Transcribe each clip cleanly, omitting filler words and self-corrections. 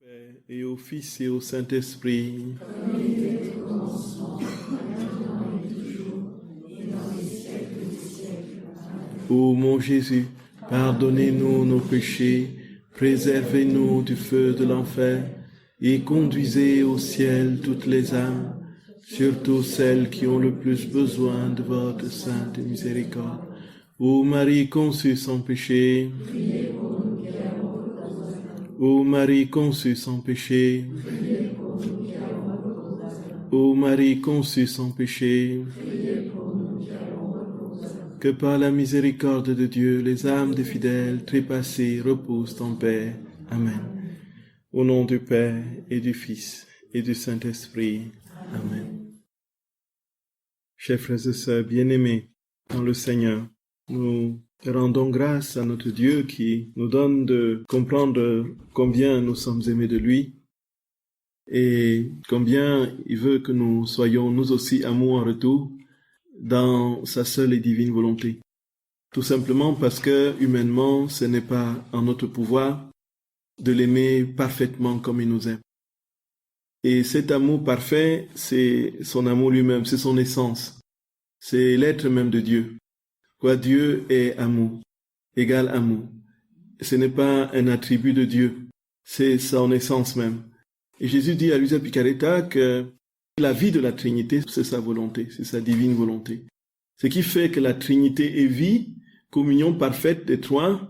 Père et au Fils et au Saint-Esprit. Ô mon Jésus, pardonnez-nous nos péchés, préservez-nous du feu de l'enfer et conduisez au ciel toutes les âmes, surtout celles qui ont le plus besoin de votre sainte miséricorde. Ô Marie conçue sans péché, ô Marie conçue sans péché, ô Marie conçue sans péché, que par la miséricorde de Dieu, les âmes des fidèles trépassés reposent en paix. Amen. Au nom du Père et du Fils et du Saint-Esprit. Amen. Chers frères et sœurs bien-aimés dans le Seigneur, nous rendons grâce à notre Dieu qui nous donne de comprendre combien nous sommes aimés de lui et combien il veut que nous soyons nous aussi amour en retour dans sa seule et divine volonté. Tout simplement parce que, humainement, ce n'est pas en notre pouvoir de l'aimer parfaitement comme il nous aime. Et cet amour parfait, c'est son amour lui-même, c'est son essence. C'est l'être même de Dieu. Quoi, Dieu est amour, égal amour. Ce n'est pas un attribut de Dieu, c'est son essence même. Et Jésus dit à Luisa Picaretta que la vie de la Trinité, c'est sa volonté, c'est sa divine volonté. Ce qui fait que la Trinité est vie, communion parfaite des trois,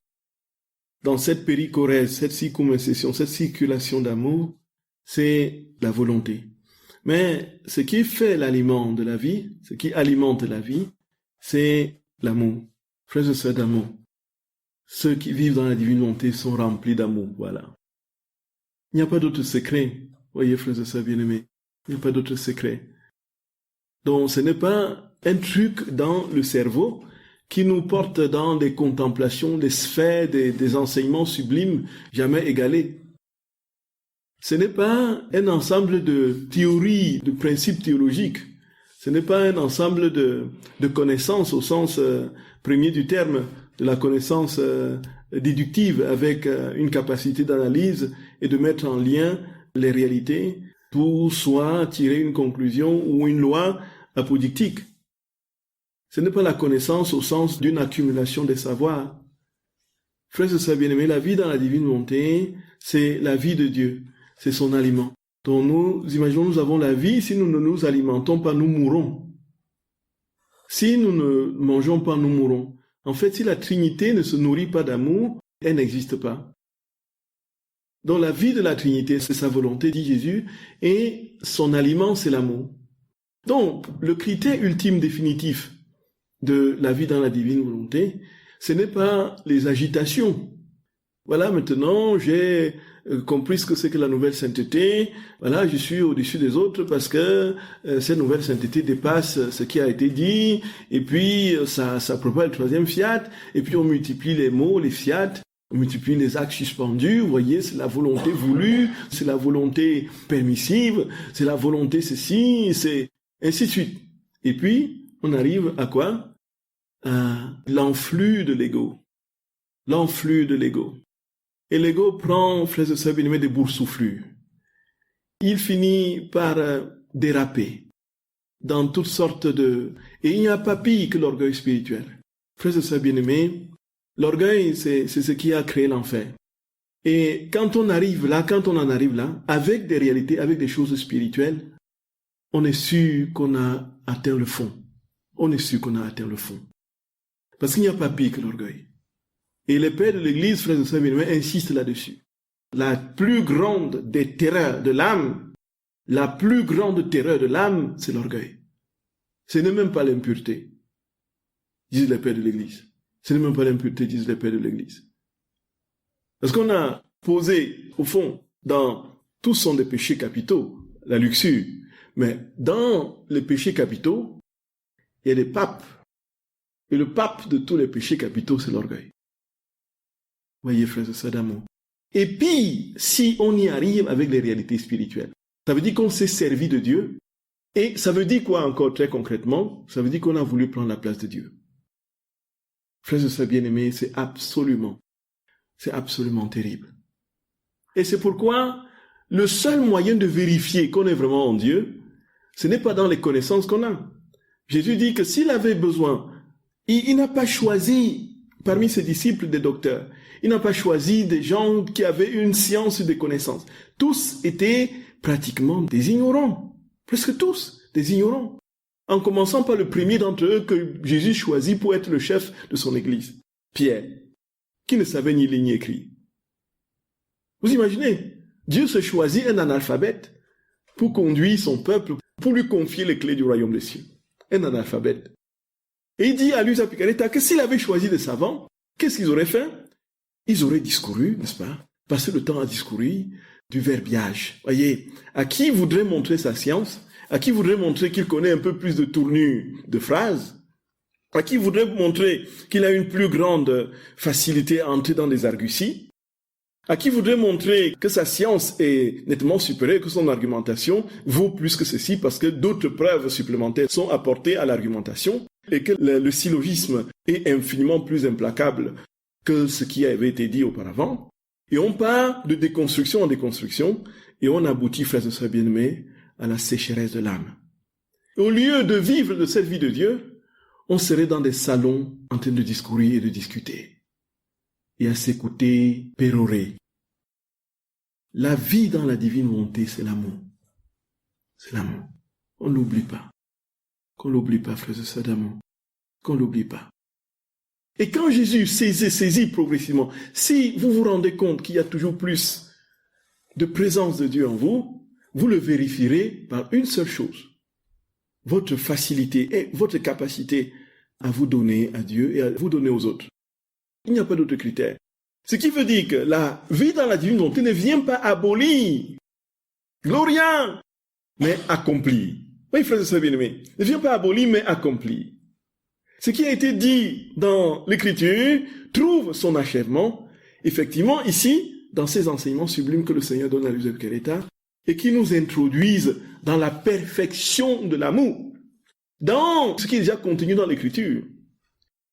dans cette périchorèse, cette circumcision, cette circulation d'amour, c'est la volonté. Mais ce qui fait l'aliment de la vie, ce qui alimente la vie, c'est l'amour. Frères et sœurs d'amour. Ceux qui vivent dans la divine volonté sont remplis d'amour, voilà. Il n'y a pas d'autre secret. Voyez, frères et sœurs bien-aimés. Il n'y a pas d'autre secret. Donc, ce n'est pas un truc dans le cerveau qui nous porte dans des contemplations, des sphères, des enseignements sublimes jamais égalés. Ce n'est pas un ensemble de théories, de principes théologiques. Ce n'est pas un ensemble de connaissances au sens premier du terme, de la connaissance déductive avec une capacité d'analyse et de mettre en lien les réalités pour soit tirer une conclusion ou une loi apodictique. Ce n'est pas la connaissance au sens d'une accumulation des savoirs. Frères et sœurs bien-aimés, la vie dans la divine volonté, c'est la vie de Dieu, c'est son aliment. Donc nous imaginons, nous avons la vie, si nous ne nous alimentons pas, nous mourrons. Si nous ne mangeons pas, nous mourrons. En fait, si la Trinité ne se nourrit pas d'amour, elle n'existe pas. Donc la vie de la Trinité, c'est sa volonté, dit Jésus, et son aliment, c'est l'amour. Donc, le critère ultime définitif de la vie dans la divine volonté, ce n'est pas les agitations. Voilà, maintenant, j'ai compris ce que c'est que la nouvelle sainteté. Voilà, je suis au-dessus des autres parce que cette nouvelle sainteté dépasse ce qui a été dit, et puis ça propage le troisième fiat, et puis on multiplie les mots, les fiat, on multiplie les actes suspendus, vous voyez, c'est la volonté voulue, c'est la volonté permissive, c'est la volonté ceci, c'est ainsi de suite. Et puis, on arrive à quoi? À l'enflux de l'ego. L'enflux de l'ego. Et l'ego prend, frères et sœurs bien-aimés, des boursouflures. Il finit par déraper dans toutes sortes de... Et il n'y a pas pire que l'orgueil spirituel. Frères et sœurs bien-aimés, l'orgueil, c'est ce qui a créé l'enfer. Et quand on arrive là, quand on en arrive là, avec des réalités, avec des choses spirituelles, on est sûr qu'on a atteint le fond. On est sûr qu'on a atteint le fond. Parce qu'il n'y a pas pire que l'orgueil. Et les pères de l'Église, frères et sœurs bien-aimés, insistent là-dessus. La plus grande des terreurs de l'âme, la plus grande terreur de l'âme, c'est l'orgueil. Ce n'est même pas l'impureté, disent les pères de l'Église. Ce n'est même pas l'impureté, disent les pères de l'Église. Parce qu'on a posé, au fond, dans tous sont des péchés capitaux, la luxure, mais dans les péchés capitaux, il y a des papes. Et le pape de tous les péchés capitaux, c'est l'orgueil. Voyez, frères et sœurs d'amour. Et puis, si on y arrive avec les réalités spirituelles, ça veut dire qu'on s'est servi de Dieu. Et ça veut dire quoi encore très concrètement? Ça veut dire qu'on a voulu prendre la place de Dieu. Frères et sœurs bien-aimés, c'est absolument terrible. Et c'est pourquoi le seul moyen de vérifier qu'on est vraiment en Dieu, ce n'est pas dans les connaissances qu'on a. Jésus dit que s'il avait besoin, il n'a pas choisi parmi ses disciples des docteurs. Il n'a pas choisi des gens qui avaient une science des connaissances. Tous étaient pratiquement des ignorants. Presque tous des ignorants. En commençant par le premier d'entre eux que Jésus choisit pour être le chef de son église. Pierre, qui ne savait ni lire ni écrire. Vous imaginez, Dieu se choisit un analphabète pour conduire son peuple, pour lui confier les clés du royaume des cieux. Un analphabète. Et il dit à Luisa Picaretta que s'il avait choisi des savants, qu'est-ce qu'ils auraient fait? Ils auraient discouru, n'est-ce pas? Passé le temps à discourir du verbiage. Voyez, à qui voudrait montrer sa science, à qui voudrait montrer qu'il connaît un peu plus de tournure de phrases, à qui voudrait montrer qu'il a une plus grande facilité à entrer dans des arguties, à qui voudrait montrer que sa science est nettement supérieure, que son argumentation vaut plus que ceci parce que d'autres preuves supplémentaires sont apportées à l'argumentation et que le syllogisme est infiniment plus implacable que ce qui avait été dit auparavant. Et on part de déconstruction en déconstruction et on aboutit, frères et sœurs bien-aimés, à la sécheresse de l'âme. Au lieu de vivre de cette vie de Dieu, on serait dans des salons en train de discourir et de discuter et à s'écouter pérorer. La vie dans la divine volonté, c'est l'amour. C'est l'amour. On ne l'oublie pas. Qu'on ne l'oublie pas, frères et sœurs d'amour. Qu'on ne l'oublie pas. Et quand Jésus saisit progressivement, si vous vous rendez compte qu'il y a toujours plus de présence de Dieu en vous, vous le vérifierez par une seule chose. Votre facilité et votre capacité à vous donner à Dieu et à vous donner aux autres. Il n'y a pas d'autre critère. Ce qui veut dire que la vie dans la divine volonté ne vient pas abolir, gloria, mais accomplir. Oui, frères et sœurs bien-aimés, ne vient pas abolir, mais accomplir. Ce qui a été dit dans l'Écriture trouve son achèvement, effectivement, ici, dans ces enseignements sublimes que le Seigneur donne à Luisa Picaretta, et qui nous introduisent dans la perfection de l'amour, dans ce qui est déjà contenu dans l'Écriture.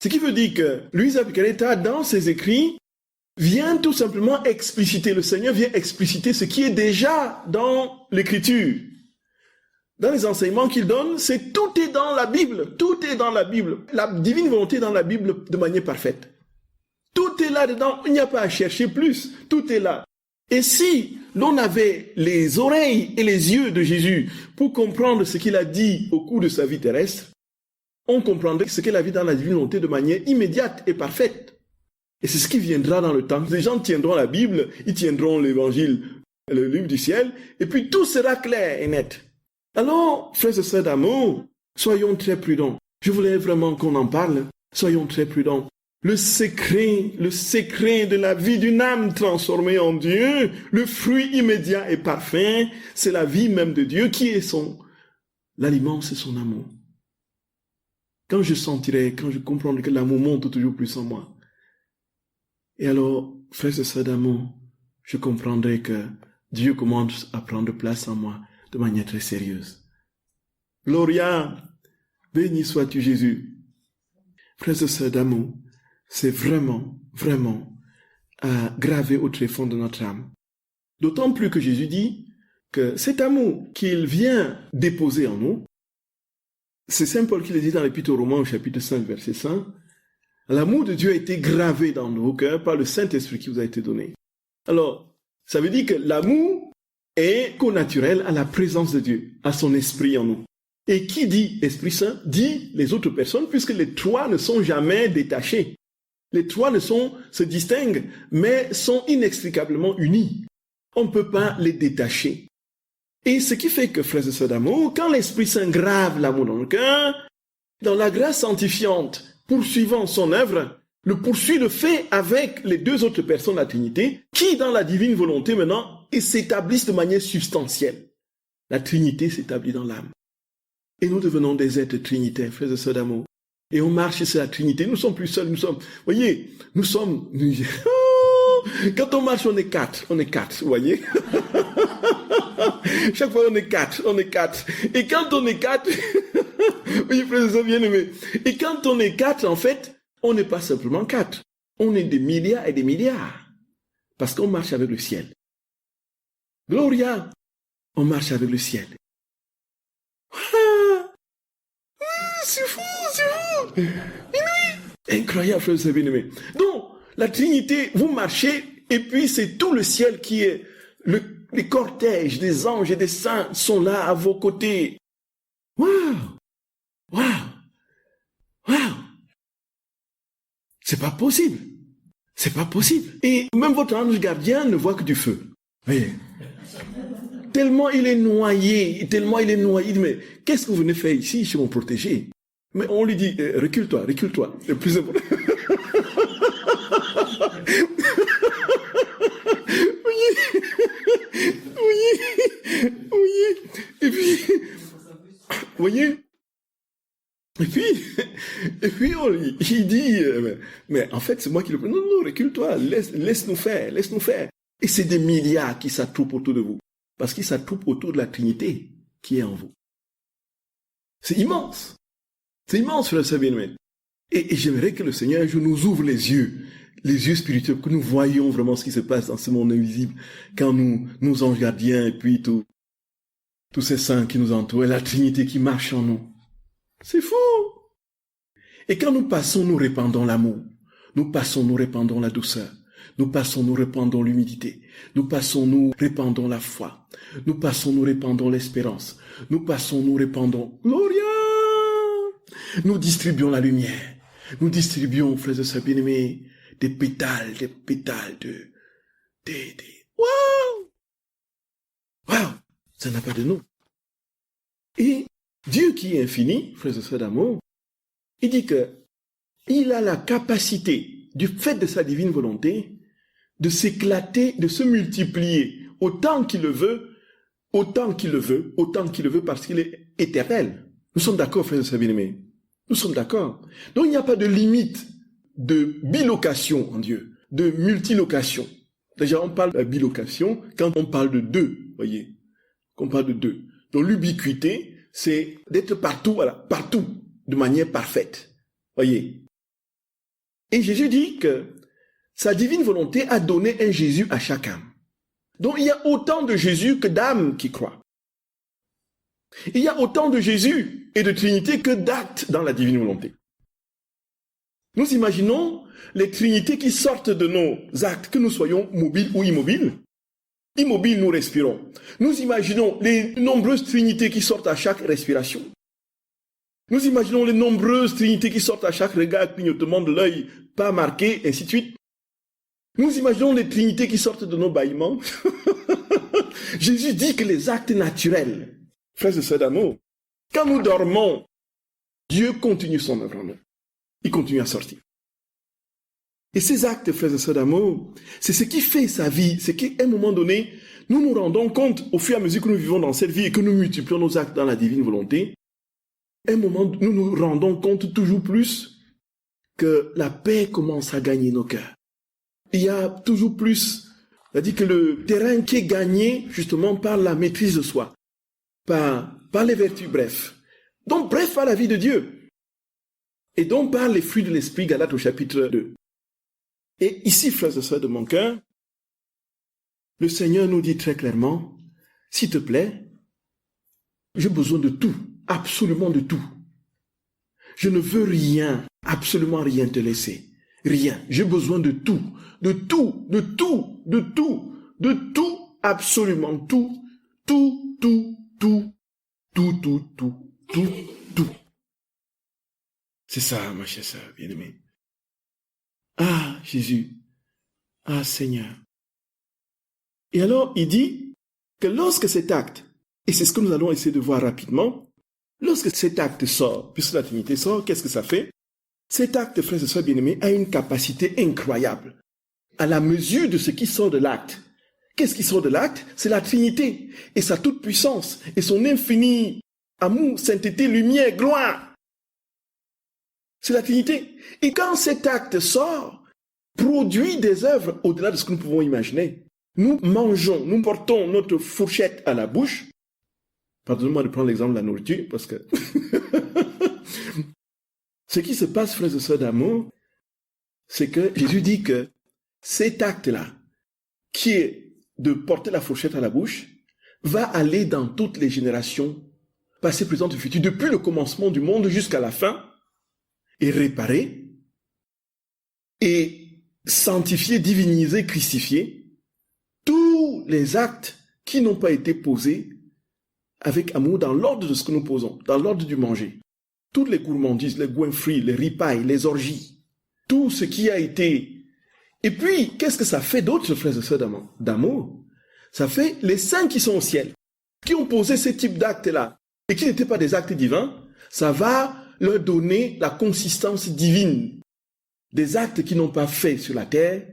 Ce qui veut dire que Luisa Picaretta, dans ses écrits, vient tout simplement expliciter, le Seigneur vient expliciter ce qui est déjà dans l'Écriture. Dans les enseignements qu'il donne, tout est dans la Bible, tout est dans la Bible. La divine volonté est dans la Bible de manière parfaite. Tout est là-dedans, il n'y a pas à chercher plus, tout est là. Et si l'on avait les oreilles et les yeux de Jésus pour comprendre ce qu'il a dit au cours de sa vie terrestre, on comprendrait ce qu'il a vu dans la divine volonté de manière immédiate et parfaite. Et c'est ce qui viendra dans le temps. Les gens tiendront la Bible, ils tiendront l'évangile, le livre du ciel, et puis tout sera clair et net. Alors, frères et sœurs d'amour, soyons très prudents. Je voulais vraiment qu'on en parle. Soyons très prudents. Le secret de la vie d'une âme transformée en Dieu, le fruit immédiat et parfait, c'est la vie même de Dieu qui est l'aliment, c'est son amour. Quand je comprendrai que l'amour monte toujours plus en moi, et alors, frères et sœurs d'amour, je comprendrai que Dieu commence à prendre place en moi de manière très sérieuse. Gloria, béni sois-tu Jésus. Frères et sœurs d'amour, c'est vraiment, vraiment gravé au tréfonds de notre âme. D'autant plus que Jésus dit que cet amour qu'il vient déposer en nous, c'est Saint Paul qui le dit dans l'Épître aux Romains au chapitre 5, verset 5, l'amour de Dieu a été gravé dans nos cœurs par le Saint-Esprit qui vous a été donné. Alors, ça veut dire que l'amour est connaturel à la présence de Dieu, à son esprit en nous. Et qui dit Esprit Saint, dit les autres personnes, puisque les trois ne sont jamais détachés. Les trois se distinguent, mais sont inextricablement unis. On ne peut pas les détacher. Et ce qui fait que, frères et sœurs d'amour, quand l'Esprit Saint grave l'amour dans le cœur, dans la grâce sanctifiante, poursuivant son œuvre, le poursuit de fait avec les deux autres personnes de la Trinité, qui, dans la divine volonté maintenant, s'établissent de manière substantielle. La Trinité s'établit dans l'âme. Et nous devenons des êtres trinitaires, frères et sœurs d'amour. Et on marche sur la Trinité. Nous ne sommes plus seuls, voyez, quand on marche, on est quatre, vous voyez. Chaque fois, on est quatre. Et quand on est quatre, oui, frères et sœurs bien-aimés, et quand on est quatre, en fait, on n'est pas simplement quatre. On est des milliards et des milliards. Parce qu'on marche avec le ciel. Gloria, on marche avec le ciel. Ah, c'est fou, c'est fou. Incroyable, frère bien-aimé. Donc, la Trinité, vous marchez, et puis c'est tout le ciel qui est, les cortèges des anges et des saints sont là à vos côtés. Waouh! Waouh! Waouh! C'est pas possible. C'est pas possible. Et même votre ange gardien ne voit que du feu. Voyez? Tellement il est noyé, mais qu'est-ce que vous venez faire ici chez mon protégé? Mais on lui dit, recule-toi. Le plus important. Oui. Et puis, voyez? Et puis il dit, mais en fait, c'est moi qui le... Non, recule-toi, laisse-nous faire. Et c'est des milliards qui s'attroupent autour de vous. Parce qu'ils s'attroupent autour de la Trinité qui est en vous. C'est immense. C'est immense, frère bien-aimé. Et j'aimerais que le Seigneur un jour nous ouvre les yeux spirituels, que nous voyions vraiment ce qui se passe dans ce monde invisible, quand nous anges gardiens, et puis tous ces saints qui nous entourent, et la Trinité qui marche en nous. C'est fou! Et quand nous passons, nous répandons l'amour. Nous passons, nous répandons la douceur. Nous passons, nous répandons l'humilité. Nous passons, nous répandons la foi. Nous passons, nous répandons l'espérance. Nous passons, nous répandons Gloria! Nous distribuons la lumière. Nous distribuons, frères et sœurs bien-aimés, des pétales de... Waouh! Waouh! Ça n'a pas de nom. Et Dieu qui est infini, frères et sœurs d'amour, il dit que il a la capacité, du fait de sa divine volonté, de s'éclater, de se multiplier autant qu'il le veut, parce qu'il est éternel. Nous sommes d'accord, frères et sœurs bien-aimés. Nous sommes d'accord. Donc il n'y a pas de limite de bilocation en Dieu, de multilocation. Déjà, on parle de bilocation quand on parle de deux, voyez. Qu'on parle de deux. Donc l'ubiquité, c'est d'être partout, voilà, partout, de manière parfaite. Voyez. Et Jésus dit que sa divine volonté a donné un Jésus à chaque âme. Donc il y a autant de Jésus que d'âmes qui croient. Il y a autant de Jésus et de Trinité que d'actes dans la divine volonté. Nous imaginons les Trinités qui sortent de nos actes, que nous soyons mobiles ou immobiles. Immobiles, nous respirons. Nous imaginons les nombreuses Trinités qui sortent à chaque respiration. Nous imaginons les nombreuses Trinités qui sortent à chaque regard, clignotement de l'œil, pas marqué, ainsi de suite. Nous imaginons les Trinités qui sortent de nos bâillements. Jésus dit que les actes naturels, frères et sœurs d'amour, quand nous dormons, Dieu continue son œuvre en nous. Il continue à sortir. Et ces actes, frères et sœurs d'amour, c'est ce qui fait sa vie. C'est qu'à un moment donné, nous nous rendons compte, au fur et à mesure que nous vivons dans cette vie et que nous multiplions nos actes dans la divine volonté, à un moment, nous nous rendons compte toujours plus que la paix commence à gagner nos cœurs. Il y a toujours plus, c'est-à-dire que le terrain qui est gagné, justement, par la maîtrise de soi, par les vertus, bref. Donc, bref, par la vie de Dieu. Et donc, par les fruits de l'esprit, Galates au chapitre 2. Et ici, frères et sœurs de mon cœur, le Seigneur nous dit très clairement, s'il te plaît, j'ai besoin de tout, absolument de tout. Je ne veux rien, absolument rien te laisser. Rien. J'ai besoin de tout, absolument tout. C'est ça, ma chère sœur bien-aimée. Ah, Jésus. Ah, Seigneur. Et alors, il dit que lorsque cet acte, et c'est ce que nous allons essayer de voir rapidement, lorsque cet acte sort, puisque la Trinité sort, qu'est-ce que ça fait? Cet acte, frères et sœurs bien-aimés, a une capacité incroyable, à la mesure de ce qui sort de l'acte. Qu'est-ce qui sort de l'acte? C'est la Trinité, et sa toute-puissance, et son infini amour, sainteté, lumière, gloire. C'est la Trinité. Et quand cet acte sort, produit des œuvres au-delà de ce que nous pouvons imaginer. Nous mangeons, nous portons notre fourchette à la bouche. Pardonnez-moi de prendre l'exemple de la nourriture, parce que ce qui se passe, frères et sœurs d'amour, c'est que Jésus dit que cet acte-là, qui est de porter la fourchette à la bouche va aller dans toutes les générations, passé, présent et futur, depuis le commencement du monde jusqu'à la fin, et réparer, et sanctifier, diviniser, christifier tous les actes qui n'ont pas été posés avec amour dans l'ordre de ce que nous posons, dans l'ordre du manger. Toutes les gourmandises, les goinfris, les ripailles, les orgies, tout ce qui a été. Et puis, qu'est-ce que ça fait d'autre, frères et sœurs d'amour? Ça fait les saints qui sont au ciel, qui ont posé ce type d'actes-là, et qui n'étaient pas des actes divins, ça va leur donner la consistance divine des actes qu'ils n'ont pas fait sur la terre,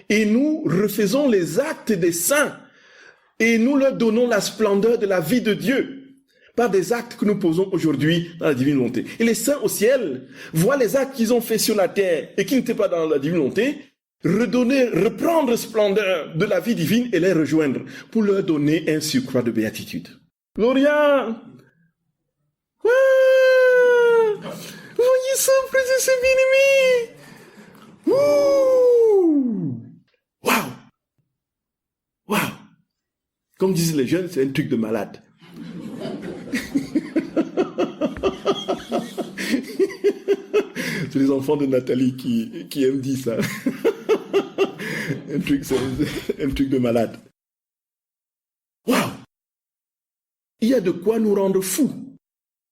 et nous refaisons les actes des saints, et nous leur donnons la splendeur de la vie de Dieu, par des actes que nous posons aujourd'hui dans la divine volonté. Et les saints au ciel voient les actes qu'ils ont faits sur la terre, et qui n'étaient pas dans la divine volonté, reprendre splendeur de la vie divine et les rejoindre, pour leur donner un surcroît de béatitude. Gloria! Voyez ça, frères et sœurs bien-aimés! Waouh! Waouh! Comme disent les jeunes, c'est un truc de malade. C'est les enfants de Nathalie qui aiment dire ça. C'est un truc de malade. Waouh! Il y a de quoi nous rendre fous.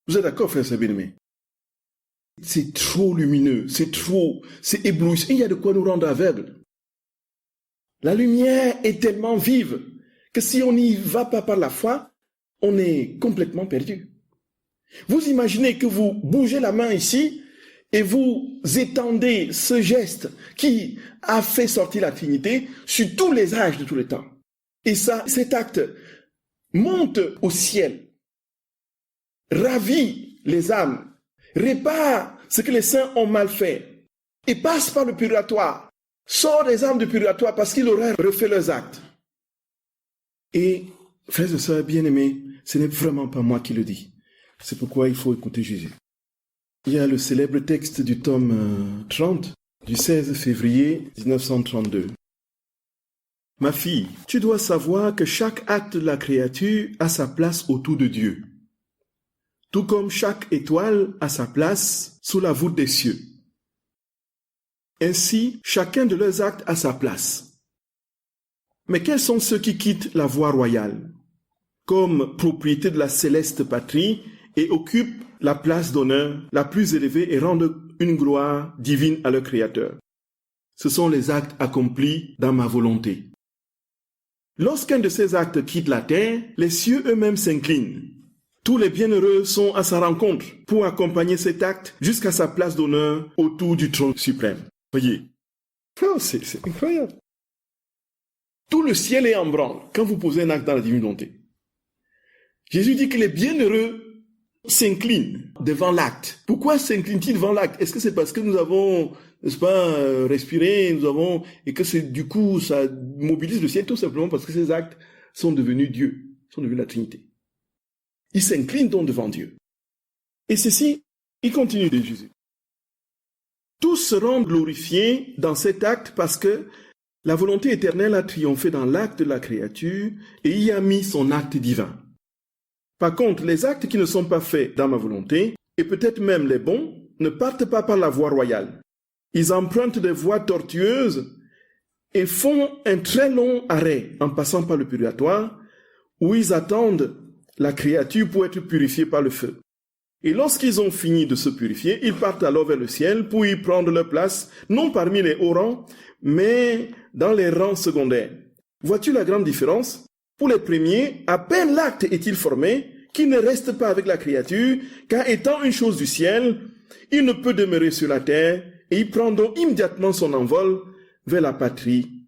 Vous êtes d'accord, frère bien-aimé? C'est trop lumineux, c'est éblouissant. Il y a de quoi nous rendre aveugles. La lumière est tellement vive que si on n'y va pas par la foi, on est complètement perdu. Vous imaginez que vous bougez la main ici et vous étendez ce geste qui a fait sortir la Trinité sur tous les âges de tous les temps. Et ça, cet acte monte au ciel, ravit les âmes, répare ce que les saints ont mal fait et passe par le purgatoire, sort les âmes du purgatoire parce qu'ils auraient refait leurs actes. Et, frères et sœurs bien-aimés, ce n'est vraiment pas moi qui le dis. C'est pourquoi il faut écouter Jésus. Il y a le célèbre texte du tome 30, du 16 février 1932. « Ma fille, tu dois savoir que chaque acte de la créature a sa place autour de Dieu, tout comme chaque étoile a sa place sous la voûte des cieux. Ainsi, chacun de leurs actes a sa place. Mais quels sont ceux qui quittent la voie royale, comme propriété de la céleste patrie, et occupent la place d'honneur la plus élevée et rendent une gloire divine à leur Créateur? Ce sont les actes accomplis dans ma volonté. Lorsqu'un de ces actes quitte la terre, les cieux eux-mêmes s'inclinent. Tous les bienheureux sont à sa rencontre pour accompagner cet acte jusqu'à sa place d'honneur autour du trône suprême. Voyez, oh, c'est incroyable. Tout le ciel est en branle quand vous posez un acte dans la divine volonté. Jésus dit que les bienheureux s'inclinent devant l'acte. Pourquoi s'inclinent-ils devant l'acte? Est-ce que c'est parce que nous avons, n'est-ce pas, respiré, et que c'est du coup, ça mobilise le ciel, tout simplement parce que ces actes sont devenus Dieu, sont devenus la Trinité. Ils s'inclinent donc devant Dieu. Et ceci, il continue de Jésus. Tous seront glorifiés dans cet acte parce que la volonté éternelle a triomphé dans l'acte de la créature et y a mis son acte divin. Par contre, les actes qui ne sont pas faits dans ma volonté, et peut-être même les bons, ne partent pas par la voie royale. Ils empruntent des voies tortueuses et font un très long arrêt en passant par le purgatoire, où ils attendent la créature pour être purifiée par le feu. Et lorsqu'ils ont fini de se purifier, ils partent alors vers le ciel pour y prendre leur place, non parmi les hauts rangs, mais dans les rangs secondaires. Vois-tu la grande différence? Pour les premiers, à peine l'acte est-il formé, qu'ils ne restent pas avec la créature, car étant une chose du ciel, il ne peut demeurer sur la terre, et ils prendront immédiatement son envol vers la patrie.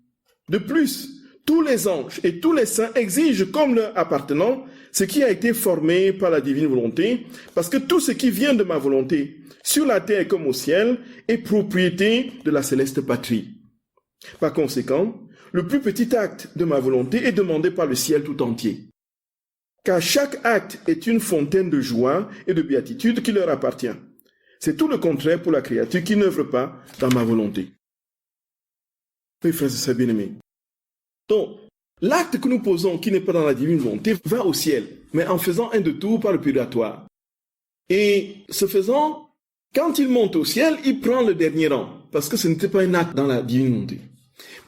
De plus, tous les anges et tous les saints exigent comme leur appartenant ce qui a été formé par la divine volonté, parce que tout ce qui vient de ma volonté, sur la terre comme au ciel, est propriété de la céleste patrie. Par conséquent, le plus petit acte de ma volonté est demandé par le ciel tout entier. Car chaque acte est une fontaine de joie et de béatitude qui leur appartient. C'est tout le contraire pour la créature qui n'œuvre pas dans ma volonté. Oui, frères et sœurs bien-aimés. Donc, l'acte que nous posons, qui n'est pas dans la divine volonté, va au ciel, mais en faisant un détour par le purgatoire. Et ce faisant, quand il monte au ciel, il prend le dernier rang, parce que ce n'était pas un acte dans la divine volonté.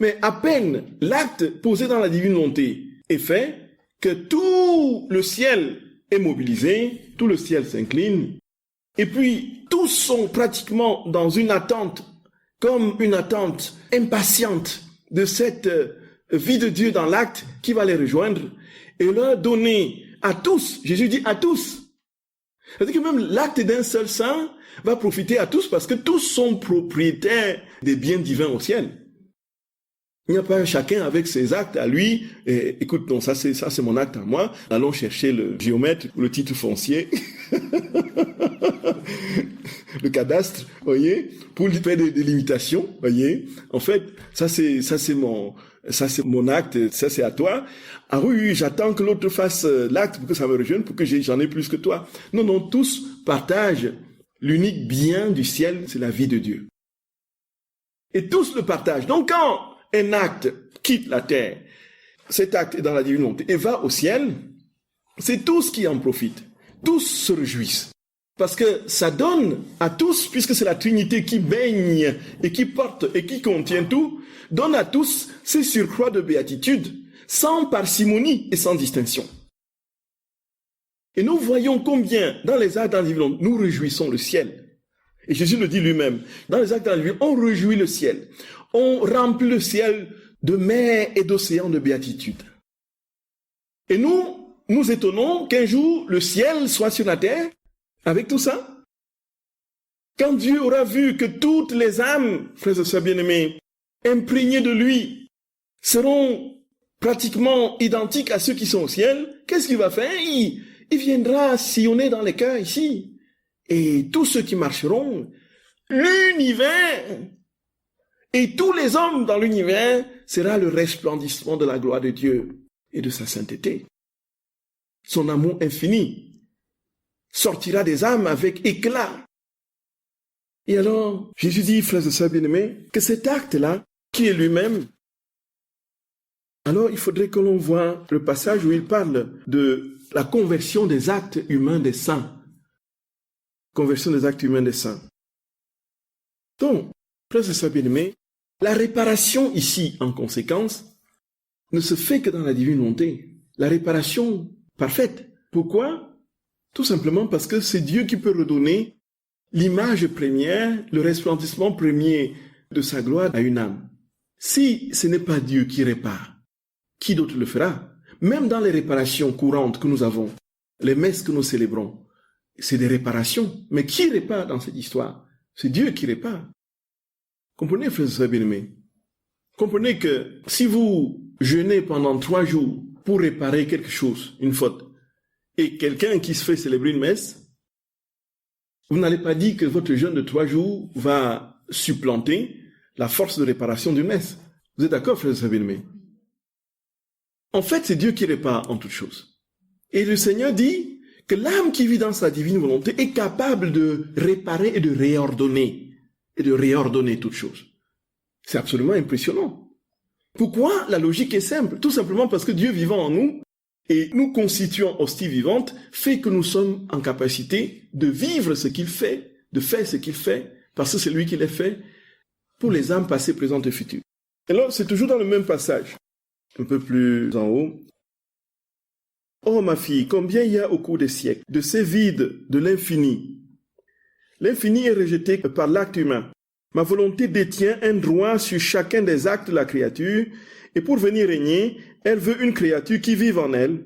Mais à peine l'acte posé dans la divine volonté est fait, que tout le ciel est mobilisé, tout le ciel s'incline, et puis tous sont pratiquement dans une attente, comme une attente impatiente de cette vie de Dieu dans l'acte qui va les rejoindre et leur donner à tous, Jésus dit à tous. C'est-à-dire que même l'acte d'un seul saint va profiter à tous parce que tous sont propriétaires des biens divins au ciel. Il n'y a pas chacun avec ses actes à lui. Et, écoute, non, ça c'est mon acte à moi. Allons chercher le géomètre ou le titre foncier, le cadastre, voyez, pour lui faire des limitations, voyez. En fait, ça c'est mon acte, ça c'est à toi. Ah oui, j'attends que l'autre fasse l'acte pour que ça me rejoigne, pour que j'en ai plus que toi. Non, tous partagent l'unique bien du ciel, c'est la vie de Dieu. Et tous le partagent. Donc quand un acte quitte la terre, cet acte est dans la divine volonté et va au ciel, c'est tous qui en profitent. Tous se réjouissent. Parce que ça donne à tous, puisque c'est la Trinité qui baigne et qui porte et qui contient tout, donne à tous ces surcroîts de béatitude, sans parcimonie et sans distinction. Et nous voyons combien, dans les actes dans la divine volonté, nous réjouissons le ciel. Et Jésus le dit lui-même, dans les actes dans la divine volonté, on réjouit le ciel. On remplit le ciel de mers et d'océans de béatitude. Et nous étonnons qu'un jour, le ciel soit sur la terre, avec tout ça. Quand Dieu aura vu que toutes les âmes, frères et sœurs bien-aimés, imprégnées de lui, seront pratiquement identiques à ceux qui sont au ciel, qu'est-ce qu'il va faire? Il viendra sillonner dans les cœurs ici. Et tous ceux qui marcheront, l'univers et tous les hommes dans l'univers sera le resplendissement de la gloire de Dieu et de sa sainteté. Son amour infini sortira des âmes avec éclat. Et alors, Jésus dit, frères et sœurs bien-aimés, que cet acte-là, qui est lui-même, alors il faudrait que l'on voie le passage où il parle de la conversion des actes humains des saints. Conversion des actes humains des saints. Donc, frères et sœurs bien-aimés, la réparation ici, en conséquence, ne se fait que dans la divine volonté. La réparation parfaite. Pourquoi? Tout simplement parce que c'est Dieu qui peut redonner l'image première, le resplendissement premier de sa gloire à une âme. Si ce n'est pas Dieu qui répare, qui d'autre le fera? Même dans les réparations courantes que nous avons, les messes que nous célébrons, c'est des réparations. Mais qui répare dans cette histoire? C'est Dieu qui répare. Comprenez, frères et sœurs bien-aimés. Comprenez que si vous jeûnez pendant 3 jours pour réparer quelque chose, une faute, et quelqu'un qui se fait célébrer une messe, vous n'allez pas dire que votre jeûne de 3 jours va supplanter la force de réparation d'une messe. Vous êtes d'accord, frères et sœurs bien-aimés? En fait, c'est Dieu qui répare en toutes choses. Et le Seigneur dit que l'âme qui vit dans sa divine volonté est capable de réparer et de réordonner toutes choses. C'est absolument impressionnant. Pourquoi? La logique est simple. Tout simplement parce que Dieu vivant en nous et nous constituant hostie vivante fait que nous sommes en capacité de vivre ce qu'il fait, de faire ce qu'il fait, parce que c'est lui qui l'a fait pour les âmes passées, présentes et futures. Et là, c'est toujours dans le même passage, un peu plus en haut. Oh ma fille, combien il y a au cours des siècles de ces vides de l'infini. L'infini est rejeté par l'acte humain. Ma volonté détient un droit sur chacun des actes de la créature, et pour venir régner, elle veut une créature qui vive en elle,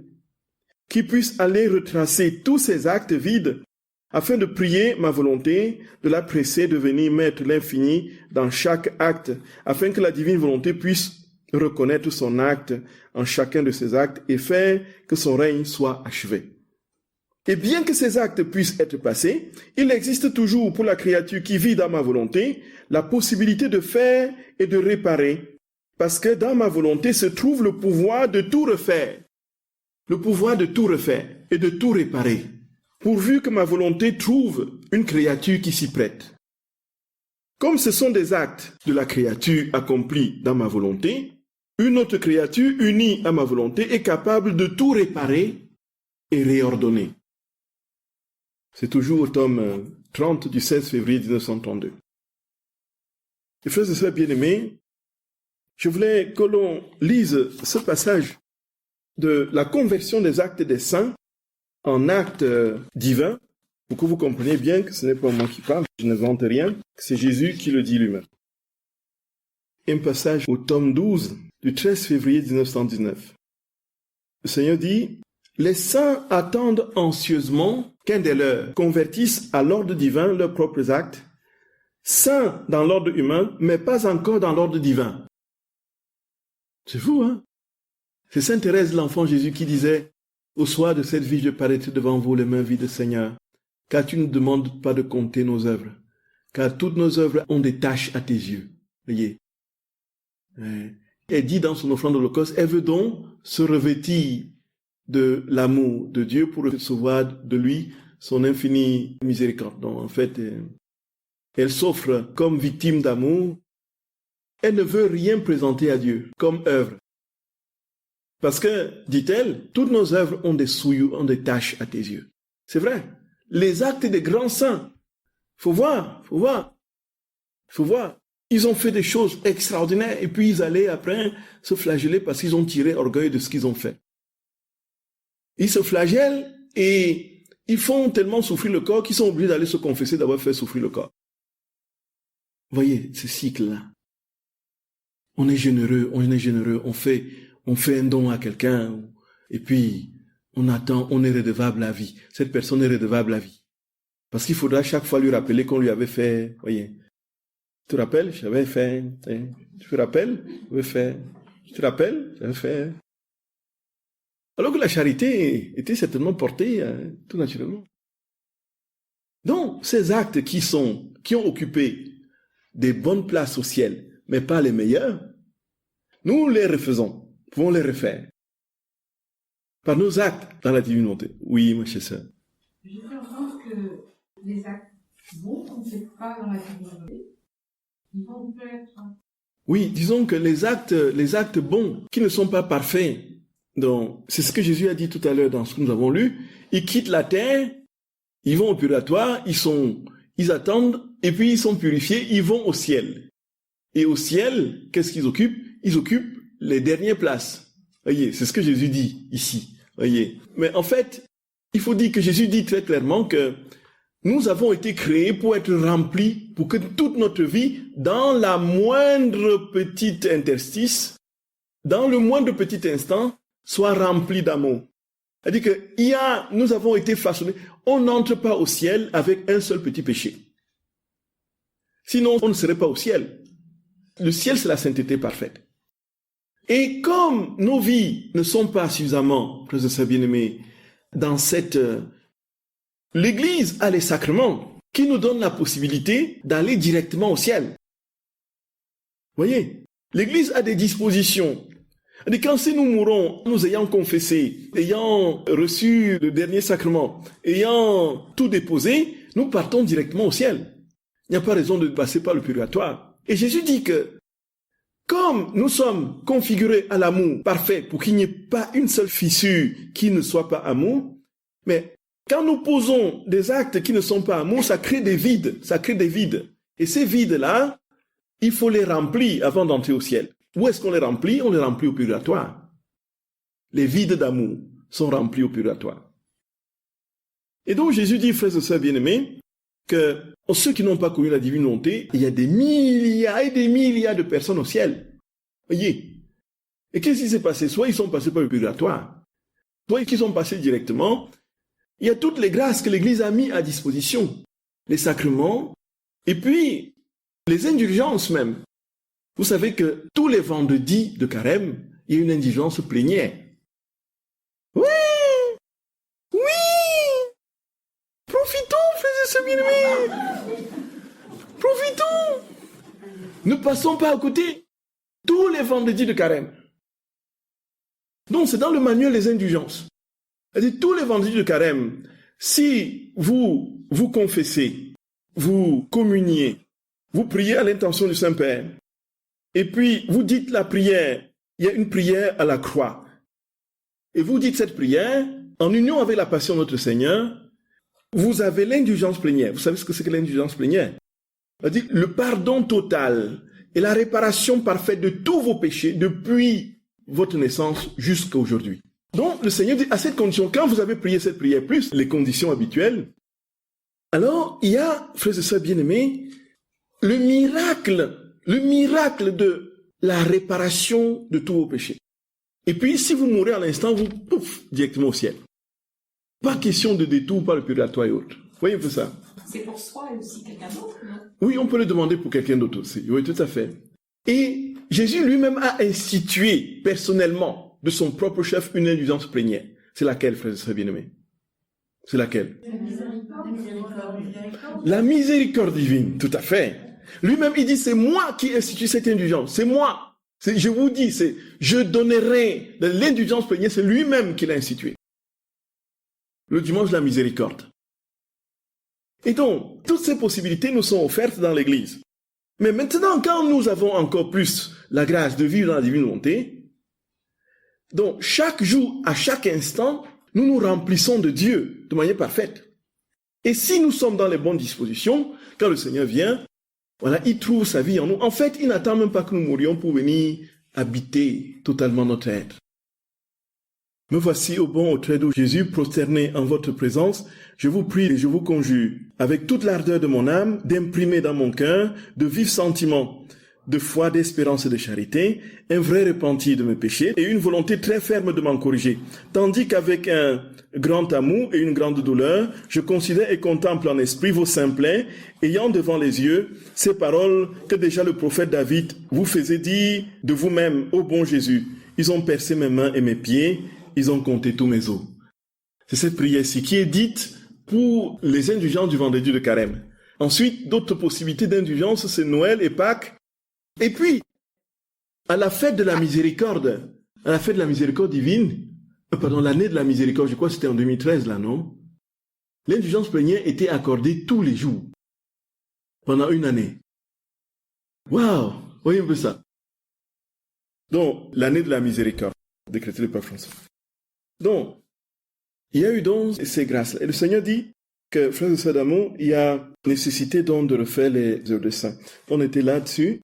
qui puisse aller retracer tous ces actes vides, afin de prier ma volonté, de la presser de venir mettre l'infini dans chaque acte, afin que la divine volonté puisse reconnaître son acte en chacun de ces actes et faire que son règne soit achevé. Et bien que ces actes puissent être passés, il existe toujours pour la créature qui vit dans ma volonté la possibilité de faire et de réparer, parce que dans ma volonté se trouve le pouvoir de tout refaire, le pouvoir de tout refaire et de tout réparer, pourvu que ma volonté trouve une créature qui s'y prête. Comme ce sont des actes de la créature accomplis dans ma volonté, une autre créature unie à ma volonté est capable de tout réparer et réordonner. C'est toujours au tome 30 du 16 février 1932. Et frères et sœurs bien-aimés, je voulais que l'on lise ce passage de la conversion des actes des saints en actes divins, pour que vous compreniez bien que ce n'est pas moi qui parle, je n'invente rien, que c'est Jésus qui le dit lui-même. Un passage au tome 12 du 13 février 1919. Le Seigneur dit, « Les saints attendent anxieusement qu'un des leurs convertisse à l'ordre divin leurs propres actes, saints dans l'ordre humain, mais pas encore dans l'ordre divin. » C'est fou, hein? C'est Sainte Thérèse, l'enfant Jésus, qui disait, « Au soir de cette vie, je paraîtrai devant vous les mains vides, Seigneur, car tu ne demandes pas de compter nos œuvres, car toutes nos œuvres ont des taches à tes yeux. » Voyez. Elle dit dans son offrande d'Holocauste, elle veut donc se revêtir de l'amour de Dieu pour recevoir de lui son infinie miséricorde. Donc, en fait, elle s'offre comme victime d'amour. Elle ne veut rien présenter à Dieu comme œuvre. Parce que, dit-elle, toutes nos œuvres ont des souillures, ont des taches à tes yeux. C'est vrai. Les actes des grands saints, faut voir. Ils ont fait des choses extraordinaires et puis ils allaient après se flageller parce qu'ils ont tiré orgueil de ce qu'ils ont fait. Ils se flagellent et ils font tellement souffrir le corps qu'ils sont obligés d'aller se confesser d'avoir fait souffrir le corps. Voyez ce cycle-là. On est généreux, on fait un don à quelqu'un et puis on attend, on est redevable à vie. Cette personne est redevable à vie. Parce qu'il faudra chaque fois lui rappeler qu'on lui avait fait, voyez. Tu te rappelles, j'avais fait, tu te rappelles, j'avais fait, tu te rappelles, j'avais fait. Alors que la charité était certainement portée tout naturellement. Donc, ces actes qui ont occupé des bonnes places au ciel, mais pas les meilleurs, nous les refaisons, pouvons les refaire. Par nos actes dans la divinité. Oui, ma chère sœur. Je pense que les actes bons qu'on ne fait pas dans la divinité, ils vont peut-être. Oui, disons que les actes bons, qui ne sont pas parfaits, donc c'est ce que Jésus a dit tout à l'heure dans ce que nous avons lu, ils quittent la terre, ils vont au purgatoire, ils attendent, et puis ils sont purifiés, ils vont au ciel. Et au ciel, qu'est-ce qu'ils occupent? Ils occupent les dernières places. Voyez, c'est ce que Jésus dit ici. Voyez. Mais en fait, il faut dire que Jésus dit très clairement que nous avons été créés pour être remplis, pour que toute notre vie, dans la moindre petite interstice, dans le moindre petit instant, soit remplie d'amour. C'est-à-dire que nous avons été façonnés. On n'entre pas au ciel avec un seul petit péché. Sinon, on ne serait pas au ciel. Le ciel, c'est la sainteté parfaite. Et comme nos vies ne sont pas suffisamment, frères et sœurs bien-aimés, dans cette... L'Église a les sacrements qui nous donnent la possibilité d'aller directement au ciel. Voyez, l'Église a des dispositions. Et quand si nous mourons, nous ayant confessé, ayant reçu le dernier sacrement, ayant tout déposé, nous partons directement au ciel. Il n'y a pas raison de passer par le purgatoire. Et Jésus dit que, comme nous sommes configurés à l'amour parfait pour qu'il n'y ait pas une seule fissure qui ne soit pas amour, mais quand nous posons des actes qui ne sont pas amour, ça crée des vides, Et ces vides-là, il faut les remplir avant d'entrer au ciel. Où est-ce qu'on les remplit? On les remplit au purgatoire. Les vides d'amour sont remplis au purgatoire. Et donc Jésus dit, frères et sœurs bien-aimés, que ceux qui n'ont pas connu la divine volonté, il y a des milliards et des milliards de personnes au ciel. Voyez. Et qu'est-ce qui s'est passé? Soit ils sont passés par le purgatoire, soit ils sont passés directement. Il y a toutes les grâces que l'Église a mis à disposition. Les sacrements, et puis les indulgences même. Vous savez que tous les vendredis de carême, il y a une indulgence plénière. Oui! Profitons, frères et sœurs bien-aimés! Profitons! Ne passons pas à côté. Tous les vendredis de carême. Donc, c'est dans le manuel des indulgences. C'est-à-dire, tous les vendredis de carême, si vous vous confessez, vous communiez, vous priez à l'intention du Saint-Père, et puis vous dites la prière il y a une prière à la croix. Et vous dites cette prière, en union avec la passion de notre Seigneur, vous avez l'indulgence plénière. Vous savez ce que c'est que l'indulgence plénière? C'est-à-dire le pardon total et la réparation parfaite de tous vos péchés depuis votre naissance jusqu'à aujourd'hui. Donc, le Seigneur dit, à cette condition, quand vous avez prié cette prière plus les conditions habituelles, alors, il y a, frères et sœurs bien-aimés, le miracle de la réparation de tous vos péchés. Et puis, si vous mourrez à l'instant, vous, pouf, directement au ciel. Pas question de détour par le purgatoire et autres. Vous voyez un peu ça? C'est pour soi et aussi quelqu'un d'autre, non? Oui, on peut le demander pour quelqu'un d'autre aussi. Oui, tout à fait. Et Jésus lui-même a institué personnellement de son propre chef une indulgence plénière. C'est laquelle, frères et sœurs bien-aimés? C'est laquelle? La miséricorde divine, tout à fait. Lui-même, il dit, c'est moi qui institue cette indulgence. C'est moi. Je vous dis, je donnerai l'indulgence plénière, c'est lui-même qui l'a instituée. Le dimanche de la miséricorde. Et donc, toutes ces possibilités nous sont offertes dans l'Église. Mais maintenant, quand nous avons encore plus la grâce de vivre dans la divine volonté, donc chaque jour, à chaque instant, nous nous remplissons de Dieu de manière parfaite. Et si nous sommes dans les bonnes dispositions, quand le Seigneur vient, voilà, il trouve sa vie en nous. En fait, il n'attend même pas que nous mourions pour venir habiter totalement notre être. Me voici au banc au trait de Jésus, prosterné en votre présence. Je vous prie et je vous conjure, avec toute l'ardeur de mon âme, d'imprimer dans mon cœur de vifs sentiments de foi, d'espérance et de charité, un vrai repentir de mes péchés et une volonté très ferme de m'en corriger. Tandis qu'avec un grand amour et une grande douleur, je considère et contemple en esprit vos simplets, ayant devant les yeux ces paroles que déjà le prophète David vous faisait dire de vous-même, ô bon Jésus, ils ont percé mes mains et mes pieds, ils ont compté tous mes os. C'est cette prière-ci qui est dite pour les indulgences du vendredi de Carême. Ensuite, d'autres possibilités d'indulgence, c'est Noël et Pâques. Et puis, à la fête de la miséricorde, divine, l'année de la miséricorde, je crois que c'était en 2013 là, non? L'indulgence plénière était accordée tous les jours, pendant une année. Waouh! Voyez un peu ça. Donc, l'année de la miséricorde, décrétée le Pape François. Donc, il y a eu donc ces grâces-là. Et le Seigneur dit que, frères et sœurs d'amour, il y a nécessité donc de refaire les œuvres des saints. On était là-dessus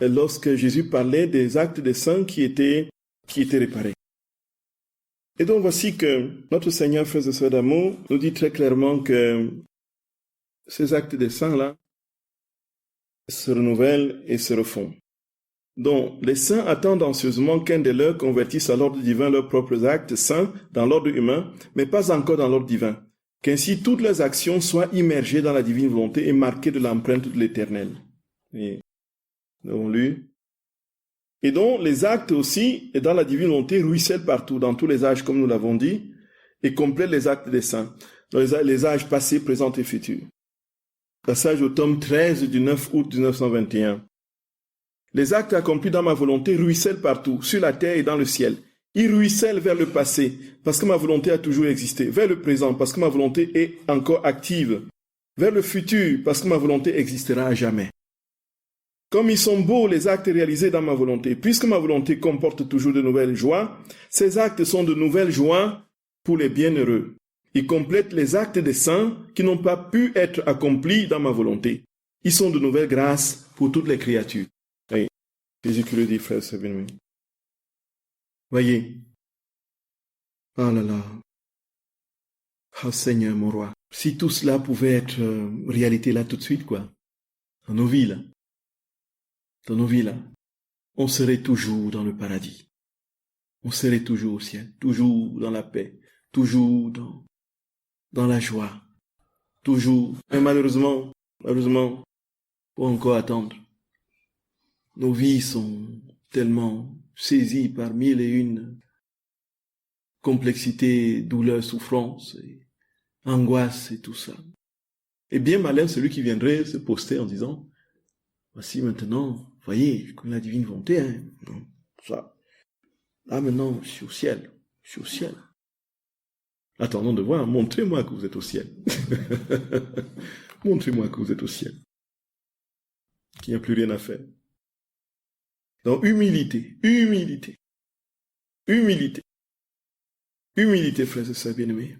lorsque Jésus parlait des actes des saints qui étaient réparés. Et donc voici que notre Seigneur, frères et sœurs d'amour, nous dit très clairement que ces actes des saints-là se renouvellent et se refont. Donc, les saints attendent anxieusement qu'un des leurs convertisse à l'ordre divin leurs propres actes saints dans l'ordre humain, mais pas encore dans l'ordre divin. Qu'ainsi toutes leurs actions soient immergées dans la divine volonté et marquées de l'empreinte de l'Éternel. Et nous avons lu. Et donc, les actes aussi, et dans la divine volonté, ruissellent partout, dans tous les âges, comme nous l'avons dit, et complètent les actes des saints, dans les âges passés, présents et futurs. Passage au tome 13 du 9 août 1921. Les actes accomplis dans ma volonté ruissellent partout, sur la terre et dans le ciel. Ils ruissellent vers le passé, parce que ma volonté a toujours existé, vers le présent, parce que ma volonté est encore active, vers le futur, parce que ma volonté existera à jamais. Comme ils sont beaux les actes réalisés dans ma volonté, puisque ma volonté comporte toujours de nouvelles joies, ces actes sont de nouvelles joies pour les bienheureux. Ils complètent les actes des saints qui n'ont pas pu être accomplis dans ma volonté. Ils sont de nouvelles grâces pour toutes les créatures. Oui, Jésus qui le dit, frère, c'est bien. Voyez. Oh là là. Oh Seigneur, mon roi. Si tout cela pouvait être réalité là tout de suite, quoi. Dans nos vies, là. Dans nos vies, là. On serait toujours dans le paradis. On serait toujours au ciel. Toujours dans la paix. Toujours dans la joie. Toujours. Et malheureusement, faut encore attendre. Nos vies sont tellement saisies par mille et une complexités, douleurs, souffrances, et angoisses et tout ça. Et bien malin celui qui viendrait se poster en disant, voici maintenant, voyez, je connais la divine volonté, hein. Ça. Là maintenant, je suis au ciel. Attendons de voir, montrez-moi que vous êtes au ciel. Montrez-moi que vous êtes au ciel. Qu'il n'y a plus rien à faire. Donc, humilité. Humilité. Humilité, frères et sœurs bien-aimés.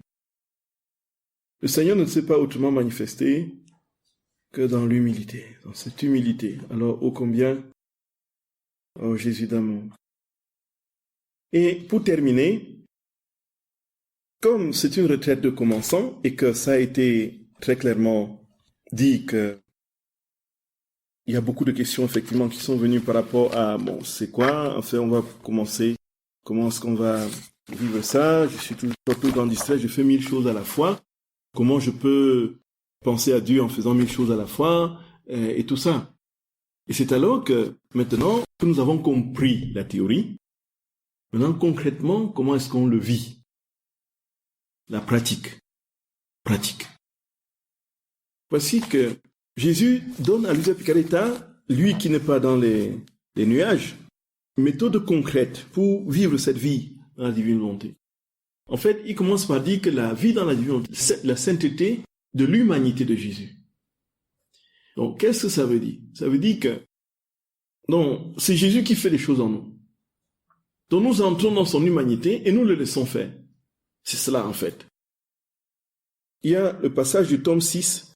Le Seigneur ne s'est pas autrement manifesté que dans l'humilité, dans cette humilité. Alors, ô combien, oh Jésus d'amour. Et pour terminer, comme c'est une retraite de commençants et que ça a été très clairement dit que il y a beaucoup de questions effectivement qui sont venues par rapport à, bon, c'est quoi? Enfin, on va commencer. Comment est-ce qu'on va vivre ça? Je suis toujours dans le distrait, je fais 1000 choses à la fois. Comment je peux penser à Dieu en faisant 1000 choses à la fois et tout ça. Et c'est alors que maintenant que nous avons compris la théorie, maintenant concrètement, comment est-ce qu'on le vit? La pratique. Pratique. Voici que Jésus donne à Luisa Picaretta, lui qui n'est pas dans les nuages, une méthode concrète pour vivre cette vie dans la divine volonté. En fait, il commence par dire que la vie dans la divine volonté, c'est la sainteté de l'humanité de Jésus. Donc, qu'est-ce que ça veut dire? Ça veut dire que non, c'est Jésus qui fait les choses en nous. Donc, nous entrons dans son humanité et nous le laissons faire. C'est cela, en fait. Il y a le passage du tome 6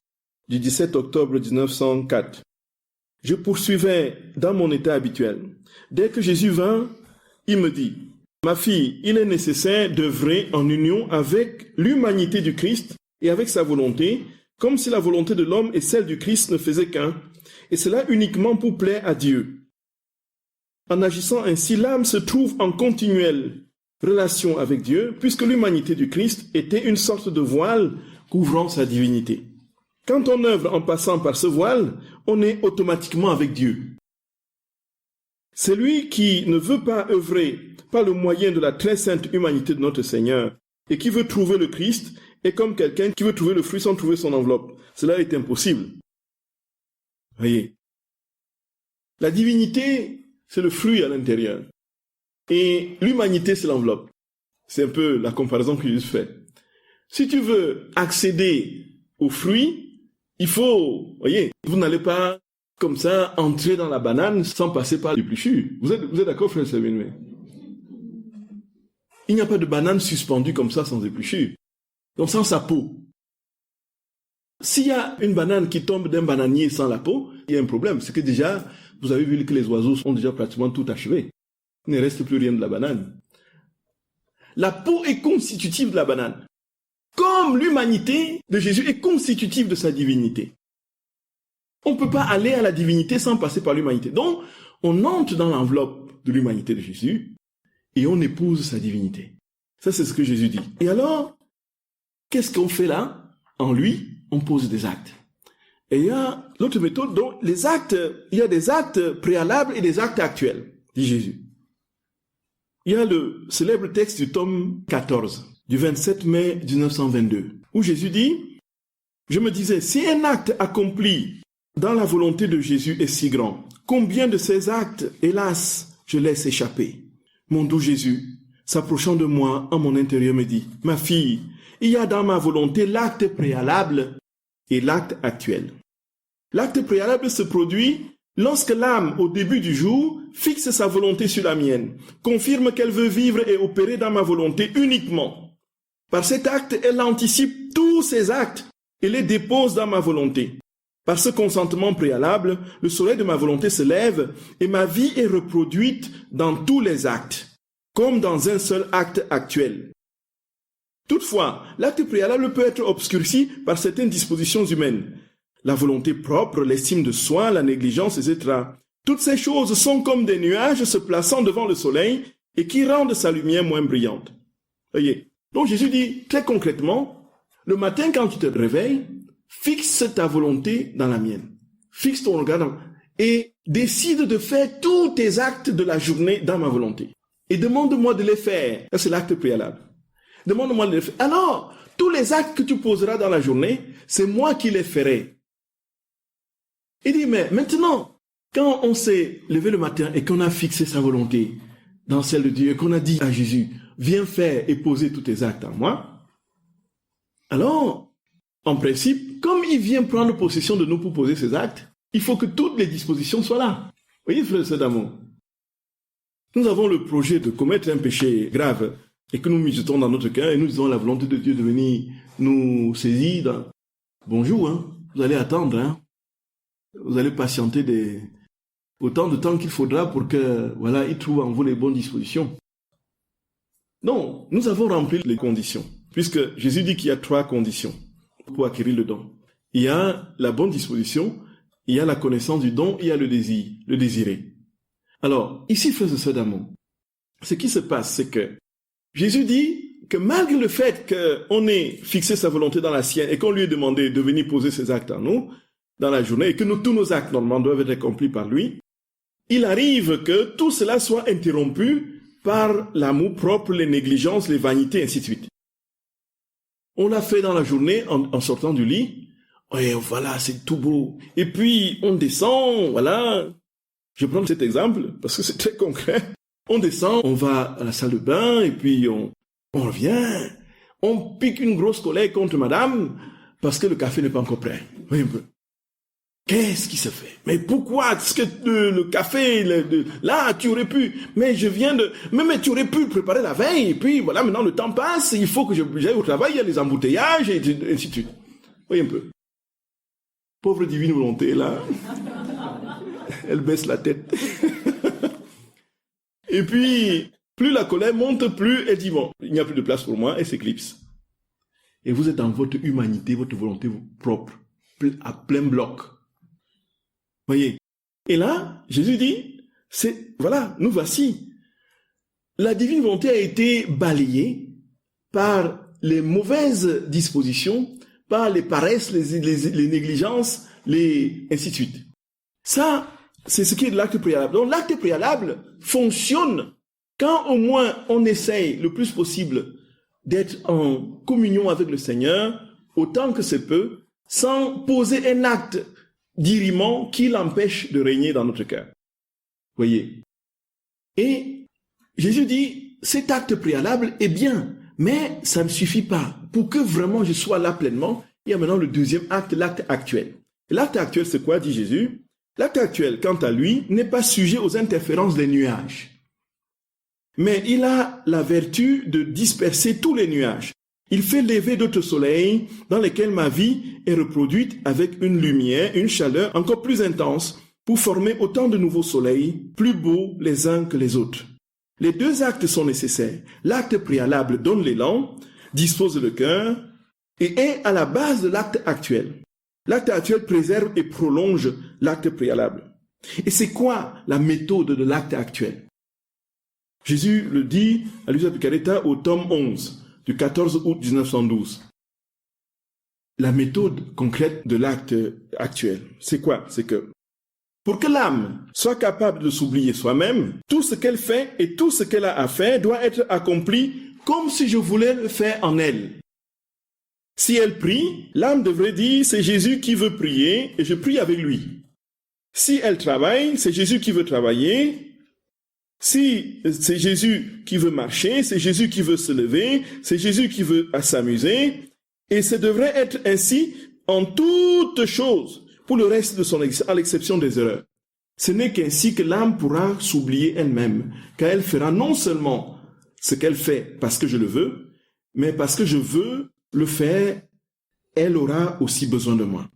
du 17 octobre 1904. Je poursuivais dans mon état habituel. Dès que Jésus vint, il me dit, « Ma fille, il est nécessaire d'œuvrer en union avec l'humanité du Christ et avec sa volonté, comme si la volonté de l'homme et celle du Christ ne faisaient qu'un, et cela uniquement pour plaire à Dieu. En agissant ainsi, l'âme se trouve en continuelle relation avec Dieu, puisque l'humanité du Christ était une sorte de voile couvrant sa divinité. Quand on œuvre en passant par ce voile, on est automatiquement avec Dieu. Celui qui ne veut pas œuvrer par le moyen de la très sainte humanité de notre Seigneur et qui veut trouver le Christ est comme quelqu'un qui veut trouver le fruit sans trouver son enveloppe. Cela est impossible. Voyez. La divinité, c'est le fruit à l'intérieur. Et l'humanité, c'est l'enveloppe. C'est un peu la comparaison que Jésus fait. Si tu veux accéder au fruit, il faut, voyez, vous n'allez pas comme ça entrer dans la banane sans passer par l'épluchure. Vous êtes d'accord, frère Sabine? Il n'y a pas de banane suspendue comme ça sans épluchure. Donc sans sa peau. S'il y a une banane qui tombe d'un bananier sans la peau, il y a un problème. C'est que déjà, vous avez vu que les oiseaux ont déjà pratiquement tout achevé. Il ne reste plus rien de la banane. La peau est constitutive de la banane. Comme l'humanité de Jésus est constitutive de sa divinité. On ne peut pas aller à la divinité sans passer par l'humanité. Donc, on entre dans l'enveloppe de l'humanité de Jésus et on épouse sa divinité. Ça, c'est ce que Jésus dit. Et alors, qu'est-ce qu'on fait là? En lui, on pose des actes. Et il y a l'autre méthode, donc les actes, il y a des actes préalables et des actes actuels, dit Jésus. Il y a le célèbre texte du tome 14, du 27 mai 1922, où Jésus dit, « Je me disais, si un acte accompli dans la volonté de Jésus est si grand, combien de ces actes, hélas, je laisse échapper? Mon doux Jésus, s'approchant de moi en mon intérieur, me dit, « Ma fille, il y a dans ma volonté l'acte préalable et l'acte actuel. L'acte préalable se produit lorsque l'âme, au début du jour, fixe sa volonté sur la mienne, confirme qu'elle veut vivre et opérer dans ma volonté uniquement. Par cet acte, elle anticipe tous ces actes et les dépose dans ma volonté. Par ce consentement préalable, le soleil de ma volonté se lève et ma vie est reproduite dans tous les actes, comme dans un seul acte actuel. Toutefois, l'acte préalable peut être obscurci par certaines dispositions humaines. La volonté propre, l'estime de soi, la négligence, etc. Toutes ces choses sont comme des nuages se plaçant devant le soleil et qui rendent sa lumière moins brillante. Voyez. Donc Jésus dit très concrètement, le matin quand tu te réveilles, fixe ta volonté dans la mienne. Fixe ton regard et décide de faire tous tes actes de la journée dans ma volonté. Et demande-moi de les faire. Ça, c'est l'acte préalable. Demande-moi de les faire. Alors, tous les actes que tu poseras dans la journée, c'est moi qui les ferai. Il dit, mais maintenant, quand on s'est levé le matin et qu'on a fixé sa volonté dans celle de Dieu, et qu'on a dit à Jésus, viens faire et poser tous tes actes en moi, alors, en principe, comme il vient prendre possession de nous pour poser ses actes, il faut que toutes les dispositions soient là. Vous voyez, frère d'amour? nous avons le projet de commettre un péché grave et que nous méditons dans notre cœur et nous disons la volonté de Dieu de venir nous saisir, bonjour, hein, vous allez attendre, hein, vous allez patienter autant de temps qu'il faudra pour que, voilà, il trouve en vous les bonnes dispositions. Non, nous avons rempli les conditions, puisque Jésus dit qu'il y a 3 conditions pour acquérir le don. Il y a la bonne disposition, il y a la connaissance du don, il y a le désir, le désirer. Alors, ici, frères et sœurs d'amour, ce qui se passe, c'est que Jésus dit que malgré le fait qu'on ait fixé sa volonté dans la sienne et qu'on lui ait demandé de venir poser ses actes en nous, dans la journée, et que tous nos actes, normalement, doivent être accomplis par lui, il arrive que tout cela soit interrompu par l'amour propre, les négligences, les vanités, ainsi de suite. On l'a fait dans la journée en sortant du lit. Ouais, voilà, c'est tout beau. Et puis, on descend, voilà. Je prends cet exemple parce que c'est très concret. On descend, on va à la salle de bain et puis on revient. On pique une grosse colère contre madame parce que le café n'est pas encore prêt. Oui, un peu. Qu'est-ce qui se fait? Mais pourquoi est-ce que le café, là, tu aurais pu, mais je viens de, mais tu aurais pu le préparer la veille, et puis voilà, maintenant le temps passe, il faut que j'aille au travail, il y a les embouteillages, et ainsi de suite. Voyez un peu. Pauvre divine volonté, là. Elle baisse la tête. Et puis, plus la colère monte, plus elle dit, bon, il n'y a plus de place pour moi, elle s'éclipse. Et vous êtes dans votre humanité, votre volonté propre, à plein bloc. Voyez. Et là, Jésus dit, voilà, nous voici. La divine volonté a été balayée par les mauvaises dispositions, par les paresses, les négligences, ainsi de suite. Ça, c'est ce qui est de l'acte préalable. Donc l'acte préalable fonctionne quand au moins on essaye le plus possible d'être en communion avec le Seigneur, autant que c'est peu, sans poser un acte d'irriment qui l'empêche de régner dans notre cœur. Voyez. Et Jésus dit, cet acte préalable est bien, mais ça ne suffit pas. Pour que vraiment je sois là pleinement, il y a maintenant le deuxième acte, l'acte actuel. Et l'acte actuel, c'est quoi, dit Jésus? L'acte actuel, quant à lui, n'est pas sujet aux interférences des nuages. Mais il a la vertu de disperser tous les nuages. Il fait lever d'autres soleils dans lesquels ma vie est reproduite avec une lumière, une chaleur encore plus intense pour former autant de nouveaux soleils, plus beaux les uns que les autres. Les 2 actes sont nécessaires. L'acte préalable donne l'élan, dispose le cœur et est à la base de l'acte actuel. L'acte actuel préserve et prolonge l'acte préalable. Et c'est quoi la méthode de l'acte actuel? Jésus le dit à Luisa Picaretta au tome 11. Du 14 août 1912. La méthode concrète de l'acte actuel, c'est quoi? C'est que pour que l'âme soit capable de s'oublier soi-même, tout ce qu'elle fait et tout ce qu'elle a à faire doit être accompli comme si je voulais le faire en elle. Si elle prie, l'âme devrait dire, c'est Jésus qui veut prier et je prie avec lui. Si elle travaille, c'est Jésus qui veut travailler. Si c'est Jésus qui veut marcher, c'est Jésus qui veut se lever, c'est Jésus qui veut s'amuser, et ça devrait être ainsi en toutes choses, pour le reste de son existence, à l'exception des erreurs. Ce n'est qu'ainsi que l'âme pourra s'oublier elle-même, car elle fera non seulement ce qu'elle fait parce que je le veux, mais parce que je veux le faire, elle aura aussi besoin de moi.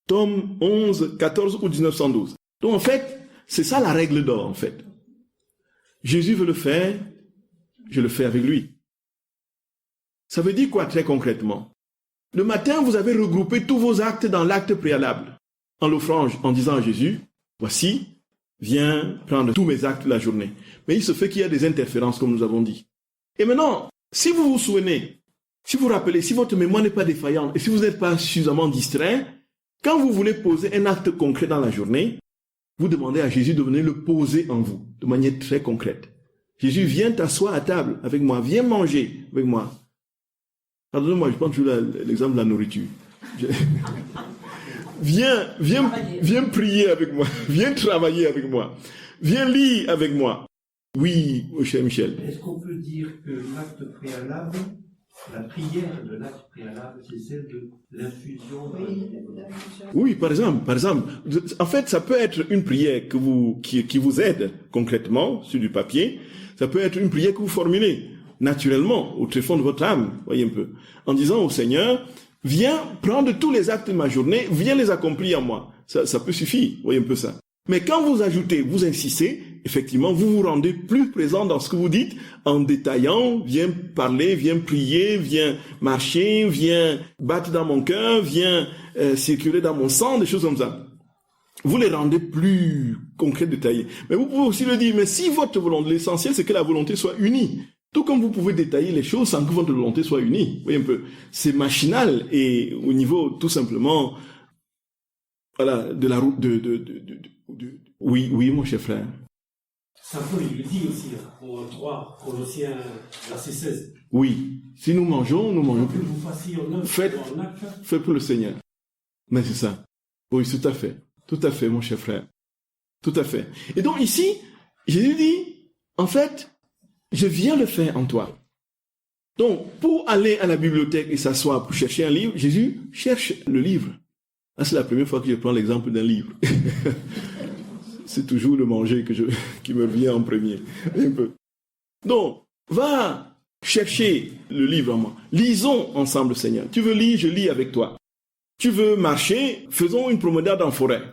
Tome 11, 14 août 1912. Donc en fait, c'est ça la règle d'or en fait. Jésus veut le faire, je le fais avec lui. Ça veut dire quoi très concrètement? Le matin, vous avez regroupé tous vos actes dans l'acte préalable, en l'offrant, en disant à Jésus, voici, viens prendre tous mes actes de la journée. Mais il se fait qu'il y a des interférences, comme nous avons dit. Et maintenant, si vous vous souvenez, si vous vous rappelez, si votre mémoire n'est pas défaillante, et si vous n'êtes pas suffisamment distrait, quand vous voulez poser un acte concret dans la journée, vous demandez à Jésus de venir le poser en vous, de manière très concrète. Jésus, viens t'asseoir à table avec moi, viens manger avec moi. Pardonnez-moi, je prends toujours l'exemple de la nourriture. Viens prier avec moi, viens travailler avec moi, viens lire avec moi. Oui, mon cher Michel. Est-ce qu'on peut dire que l'acte préalable La prière de l'acte préalable, c'est celle de l'infusion. Oui, par exemple. En fait, ça peut être une prière qui vous aide concrètement sur du papier. Ça peut être une prière que vous formulez naturellement au tréfonds de votre âme, voyez un peu, en disant au Seigneur, viens prendre tous les actes de ma journée, viens les accomplir en moi. Ça peut suffire, voyez un peu ça. Mais quand vous ajoutez, vous insistez, effectivement, vous vous rendez plus présent dans ce que vous dites en détaillant, viens parler, viens prier, viens marcher, viens battre dans mon cœur, viens circuler dans mon sang, des choses comme ça. Vous les rendez plus concrets, détaillés. Mais vous pouvez aussi le dire, mais si votre volonté, l'essentiel, c'est que la volonté soit unie. Tout comme vous pouvez détailler les choses sans que votre volonté soit unie. Vous voyez un peu, c'est machinal et au niveau tout simplement, voilà, de la route oui, mon cher frère. Saint Paul, il le dit aussi, au 3 Colossiens, verset 16. Oui, si nous mangeons Que vous fassiez en œuvre, en acte. Faites pour le Seigneur. Mais c'est ça. Oui, tout à fait, mon cher frère. Tout à fait. Et donc ici, Jésus dit, en fait, je viens le faire en toi. Donc, pour aller à la bibliothèque et s'asseoir pour chercher un livre, Jésus cherche le livre. Là, c'est la première fois que je prends l'exemple d'un livre. C'est toujours le manger qui me vient en premier. Un peu. Donc, va chercher le livre en moi. Lisons ensemble, Seigneur. Tu veux lire, je lis avec toi. Tu veux marcher, faisons une promenade en forêt.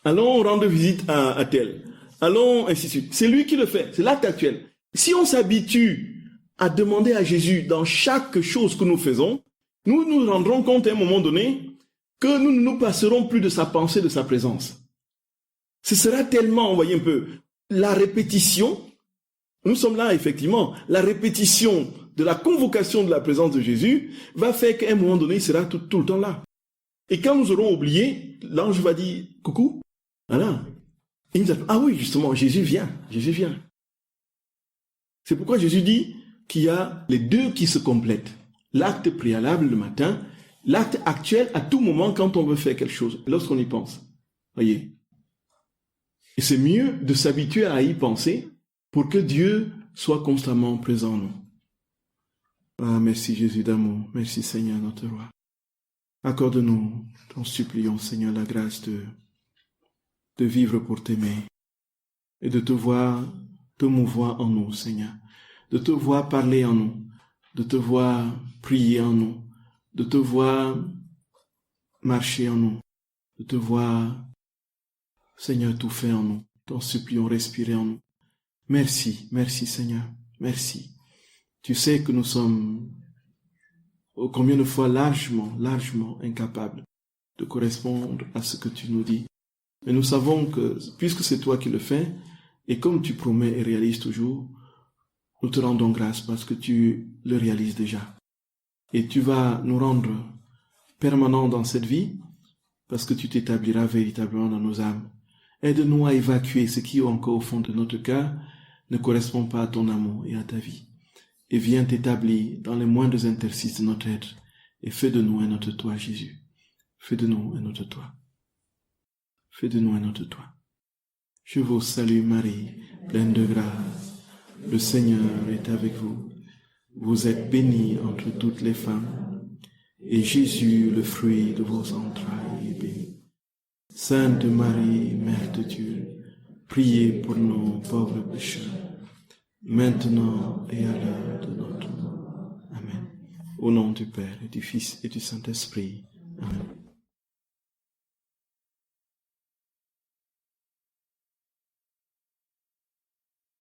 Allons rendre visite à tel. Allons, ainsi de suite. C'est lui qui le fait. C'est l'acte actuel. Si on s'habitue à demander à Jésus dans chaque chose que nous faisons, nous nous rendrons compte à un moment donné que nous ne nous passerons plus de sa pensée, de sa présence. Ce sera tellement, vous voyez un peu, la répétition, nous sommes là effectivement, la répétition de la convocation de la présence de Jésus va faire qu'à un moment donné, il sera tout le temps là. Et quand nous aurons oublié, l'ange va dire, coucou, voilà. Et il nous appelle, ah oui, justement, Jésus vient. C'est pourquoi Jésus dit qu'il y a les deux qui se complètent. L'acte préalable le matin, l'acte actuel à tout moment quand on veut faire quelque chose, lorsqu'on y pense. Voyez. Et c'est mieux de s'habituer à y penser pour que Dieu soit constamment présent en nous. Ah, merci Jésus d'amour. Merci Seigneur notre roi. Accorde-nous, t'en supplions Seigneur, la grâce de vivre pour t'aimer et de te voir te mouvoir en nous, Seigneur. De te voir parler en nous, de te voir prier en nous, de te voir marcher en nous, de te voir, Seigneur, tout faire en nous. T'en supplions, respirer en nous. Merci Seigneur, merci. Tu sais que nous sommes combien de fois largement incapables de correspondre à ce que tu nous dis. Mais nous savons que, puisque c'est toi qui le fais, et comme tu promets et réalises toujours, nous te rendons grâce parce que tu le réalises déjà. Et tu vas nous rendre permanents dans cette vie parce que tu t'établiras véritablement dans nos âmes. Aide-nous à évacuer ce qui, encore au fond de notre cœur, ne correspond pas à ton amour et à ta vie. Et viens t'établir dans les moindres interstices de notre être et fais de nous un autre toi, Jésus. Fais de nous un autre toi. Fais de nous un autre toi. Je vous salue Marie, pleine de grâce. Le Seigneur est avec vous. Vous êtes bénie entre toutes les femmes, et Jésus, le fruit de vos entrailles, est béni. Sainte Marie, Mère de Dieu, priez pour nous pauvres pécheurs, maintenant et à l'heure de notre mort. Amen. Au nom du Père et du Fils et du Saint-Esprit.